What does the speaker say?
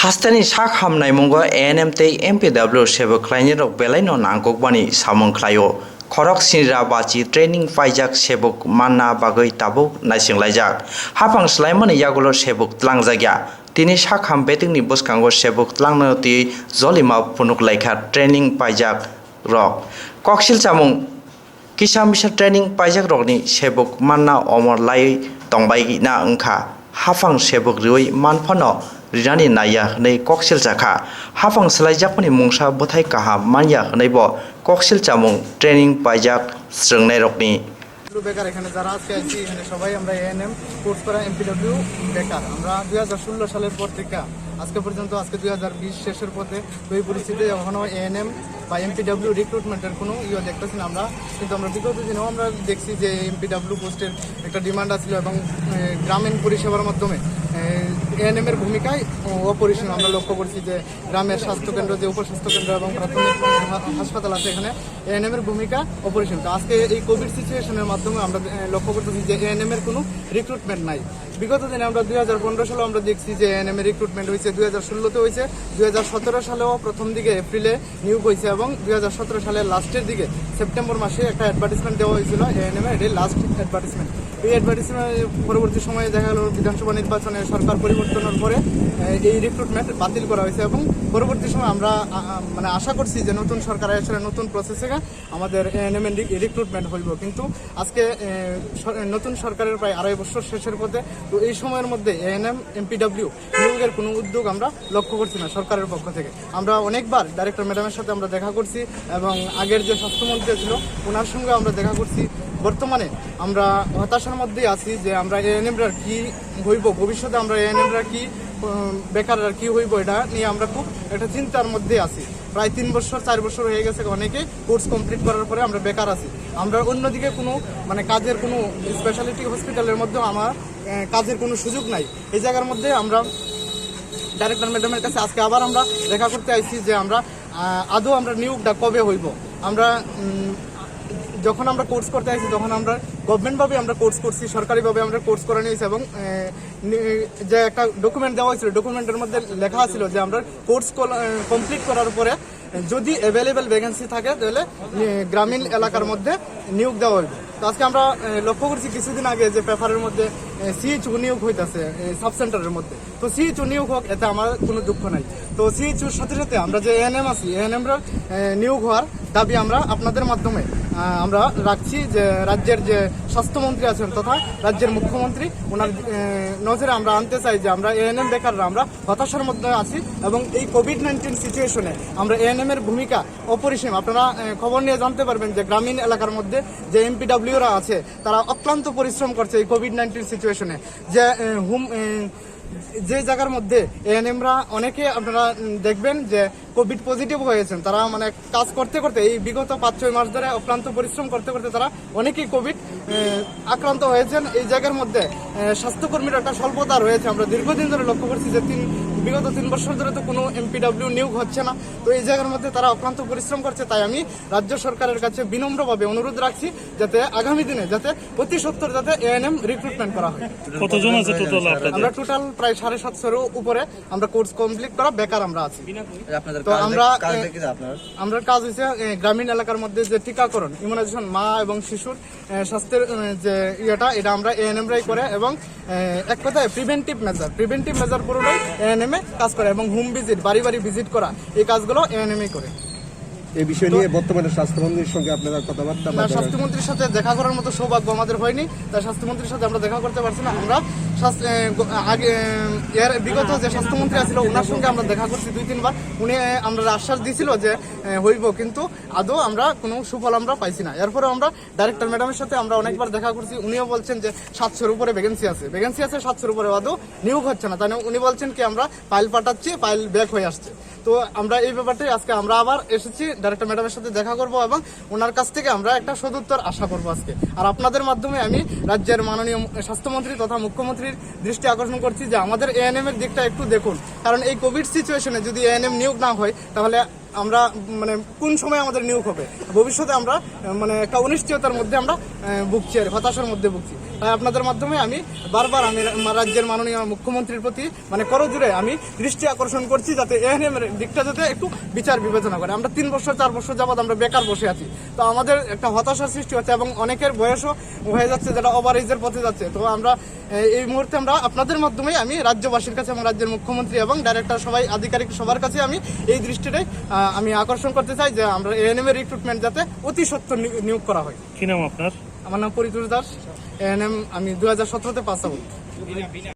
Hastani sak hamnai mungo ANM tei MPW sebo klaini rok belai no nangkokbani samung klaio. Khorok sinra bachi training paijak sebuk manna bagoi tabuk naisinglaijak. Hapang slaimani yagulo sebuk tlangjagya. Tini sak ham betingni boskango sebuk tlangno ti zolima punuk laikha training paijak rok. Koksil chamung kisam bisa training paijak rokni sebuk manna omor lai tongbai na engkha. Hafang sebuk rioi manfano rirani naya nei koksil jaka hafang slaijak ni mungsa bothai kaha manya nei bo koksil chamung training paijak srungnai rokni বেকার এখানে যারা আজকে আছি এখানে সবাই আমরা ANM course করা MPW বেকার আমরা 2016 সালের পর থেকে আজকে পর্যন্ত আজকে 2020 শেষের পথে তো এই পরিস্থিতিতে এখনো এএনএম বা এমপিডব্লিউ রিক্রুটমেন্টের কোনো দেখতেছি না আমরা কিন্তু আমরা বিগত দিনেও আমরা দেখছি যে এমপিডব্লিউ পোস্টের একটা ডিমান্ড আছিল এবং গ্রামীণ পরিষেবার মাধ্যমে এএনএম এর ভূমিকায় অপরিসীম আমরা লক্ষ্য করছি যে গ্রামের স্বাস্থ্যকেন্দ্র যে উপস্বাস্থ্যকেন্দ্র এবং প্রাথমিক হাসপাতাল আছে এখানে এএনএম এর ভূমিকা অপরিসীম তো আজকে এই কোভিড সিচুয়েশনের মাধ্যমে আমরা লক্ষ্য করতেছি যে এএনএম এর কোনো রিক্রুটমেন্ট নাই বিগত দিনে আমরা 2015 সালে আমরা দেখছি যে এএনএম এর রিক্রুটমেন্ট হয়েছে 2016 তে হয়েছে 2017 সালেও প্রথম দিকে এপ্রিলে নিয়োগ হয়েছে এবং 2017 সালের লাস্টের দিকে সেপ্টেম্বর মাসে একটা অ্যাডভার্টাইজমেন্ট দেওয়া হয়েছিল এএনএম এর এটাই লাস্ট অ্যাডভার্টাইজমেন্ট এই অ্যাডভার্টাইজমেন্ট পরবর্তী সময়ে দেখা গেল বিধানসভা নির্বাচনে সরকার পরিবর্তনের পরে এই রিক্রুটমেন্ট বাতিল করা হয়েছে এবং পরবর্তী সময় আমরা মানে আশা করছি যে নতুন সরকার আসলে নতুন প্রসেসে আমাদের এএনএম এর রিক্রুটমেন্ট হইব কিন্তু আজকে নতুন সরকারের প্রায় 2.5 বছর শেষের পথে তো এই সময়ের মধ্যে এএনএম এমপিডব্লিউ নিয়োগের কোনো উদ্যোগ আমরা লক্ষ্য করছি না সরকারের পক্ষ থেকে আমরা অনেকবার ডাইরেক্টর ম্যাডামের সাথে আমরা দেখা করছি এবং আগের যে স্বাস্থ্যমন্ত্রী ছিল ওনার সঙ্গে আমরা দেখা করছি বর্তমানে আমরা হতাশার মধ্যেই আছি যে আমরা এএনএমরা কি হইব ভবিষ্যতে আমরা এএনএমরা কি বেকাররা কি হইব এটা নিয়ে আমরা খুব একটা চিন্তার মধ্যে আছি প্রায় 3 বছর 4 বছর হয়ে গেছে অনেকে কোর্স কমপ্লিট করার পরে আমরা বেকার আছি আমরা অন্যদিকে কোনো মানে কাজের কোনো স্পেশালিটি হসপিটালের মধ্যেও আমার কাজের কোনো সুযোগ নাই এই জায়গার মধ্যে আমরা ডাইরেক্টর ম্যাডামের কাছে আজকে আবার আমরা দেখা করতে আইছি যে আমরা আদৌ আমরা নিয়োগটা কবে হইব আমরা যখন আমরা কোর্স করতে আসছি তখন আমরা গভর্নমেন্টভাবে আমরা কোর্স করছি সরকারিভাবে আমরা কোর্স করে নিয়েছি এবং যে একটা ডকুমেন্ট দেওয়া হয়েছিল ডকুমেন্টের মধ্যে লেখা ছিল যে আমরা কোর্স কমপ্লিট করার পরে যদি অ্যাভেলেবেল ভ্যাকেন্সি থাকে তাহলে গ্রামীণ এলাকার মধ্যে নিয়োগ দেওয়া হইবে তো আজকে আমরা লক্ষ্য করছি কিছুদিন আগে যে পেপারের মধ্যে সিএইচও নিয়োগ হইতেছে সাব সেন্টারের মধ্যে তো সিএইচও নিয়োগ হোক এতে আমার কোনো দুঃখ নাই তো সিএইচওর সাথে সাথে আমরা যে এএনএম আছি এএনএমরা নিয়োগ হওয়ার দাবি আমরা আপনাদের মাধ্যমে আমরা রাখছি যে রাজ্যের যে স্বাস্থ্যমন্ত্রী আছেন তথা রাজ্যের মুখ্যমন্ত্রী ওনার নজরে আমরা আনতে চাই যে আমরা এএনএম বেকাররা আমরা হতাশার মধ্যে আছি এবং এই কোভিড-19 সিচুয়েশনে আমরা এএনএম এর ভূমিকা অপরিসীম আপনারা খবর নিয়ে জানতে পারবেন যে গ্রামীণ এলাকার মধ্যে যে এমপিডব্লিউরা আছে তারা অক্লান্ত পরিশ্রম করছে এই কোভিড-19 সিচুয়েশনে যে জায়গার মধ্যে এএনএমরা অনেকে আপনারা দেখবেন যে কোভিড পজিটিভ হয়েছেন তারা মানে কাজ করতে করতে এই বিগত 5-6 মাস ধরে অক্লান্ত পরিশ্রম করতে করতে তারা অনেকেই কোভিড আক্রান্ত হয়েছেন এই জায়গার মধ্যে স্বাস্থ্যকর্মীর একটা স্বল্পতা রয়েছে আমরা দীর্ঘদিন ধরে লক্ষ্য করছি যে বিগত 3 বছর ধরে তো কোনো এমপিডব্লিউ নিয়োগ হচ্ছে না তো এই জায়গার মধ্যে তারা অক্লান্ত পরিশ্রম করছে তাই আমি রাজ্য সরকারের কাছে বিনম্রভাবে অনুরোধ রাখছি যাতে আগামী দিনে যাতে অতি সত্বর যাতে এএনএম রিক্রুটমেন্ট করা হয় কতজন আছে টোটাল আমরা টোটাল প্রায় 750 উপরে আমরা কোর্স কমপ্লিট করা বেকার আমরা আছি তো আমরা কাজ হয়েছে গ্রামীণ এলাকার মধ্যে যে টিকাকরণ ইমিউনাইজেশন মা এবং শিশুর স্বাস্থ্যের যে এটা আমরা এএনএম রাই করে এবং এক কথায় প্রিভেন্টিভ মেজার পুরোটাই এএনএম এ কাজ করে এবং হোম ভিজিট বাড়ি ভিজিট করা এই কাজগুলো এএনএম করে এই বিষয় নিয়ে বর্তমানে স্বাস্থ্যমন্ত্রীর সঙ্গে আপনারা কথাবার্তা স্বাস্থ্যমন্ত্রীর সাথে দেখা করার মতো সৌভাগ্য আমাদের হয়নি তাই স্বাস্থ্যমন্ত্রীর সাথে আমরা দেখা করতে পারছি না আমরা আগে এর বিগত যে স্বাস্থ্যমন্ত্রী আছিল ওনার সঙ্গে আমরা দেখা করছি 2-3 বার উনি আমরা আশ্বাস দিয়েছিল যে হইব কিন্তু আদৌ আমরা কোনো সুফল আমরা পাইছি না এরপরে আমরা ডাইরেক্টর ম্যাডামের সাথে আমরা অনেকবার দেখা করছি উনিও বলছেন যে 700-এর উপরে ভ্যাকেন্সি আছে 700-এর উপরে আদৌ নিয়োগ হচ্ছে না তাই উনি বলছেন কি আমরা ফাইল পাঠাচ্ছি ফাইল ব্যাক হয়ে আসছে তো আমরা এই ব্যাপারটাই আজকে আমরা আবার এসেছি ডাইরেক্টর ম্যাডামের সাথে দেখা করব এবং ওনার কাছ থেকে আমরা একটা সদুত্তর আশা করব আজকে আর আপনাদের মাধ্যমে আমি রাজ্যের মাননীয় স্বাস্থ্যমন্ত্রী তথা মুখ্যমন্ত্রীর দৃষ্টি আকর্ষণ করছি যে আমাদের এএনএম এর দিকটা একটু দেখুন কারণ এই কোভিড সিচুয়েশনে যদি এএনএম নিয়োগ না হয় তাহলে আমরা মানে কোন সময় আমাদের নিয়োগ হবে, ভবিষ্যতে আমরা মানে একটা অনিশ্চয়তার মধ্যে আমরা ভুগছি আর হতাশার মধ্যে ভুগছি। তাই আপনাদের মাধ্যমে আমি বারবার আমি রাজ্যের মাননীয় মুখ্যমন্ত্রীর প্রতি মানে করজোড়ে আমি দৃষ্টি আকর্ষণ করছি যাতে এএনএম এর দিকটা যাতে একটু বিচার বিবেচনা করে। আমরা 3 বছর 4 বছর যাবৎ আমরা বেকার বসে আছি, তো আমাদের একটা হতাশার সৃষ্টি হচ্ছে এবং অনেকের বয়সও হয়ে যাচ্ছে যেটা ওভার এজের পথে যাচ্ছে। তো আমরা এই মুহূর্তে আমরা আপনাদের মাধ্যমে আমি রাজ্যবাসীর কাছে এবং রাজ্যের মুখ্যমন্ত্রী এবং ডাইরেক্টর সবাই আধিকারিক সবার কাছে আমি এই দৃষ্টিটাই আমি আকর্ষণ করতে চাই যে আমরা এএনএম এর রিক্রুটমেন্ট যাতে অতি সত্বর নিয়োগ করা হয়। কি নাম আপনার? আমার নাম পরিতোষ দাস, এএনএম আমি 2017-তে পাস আউট।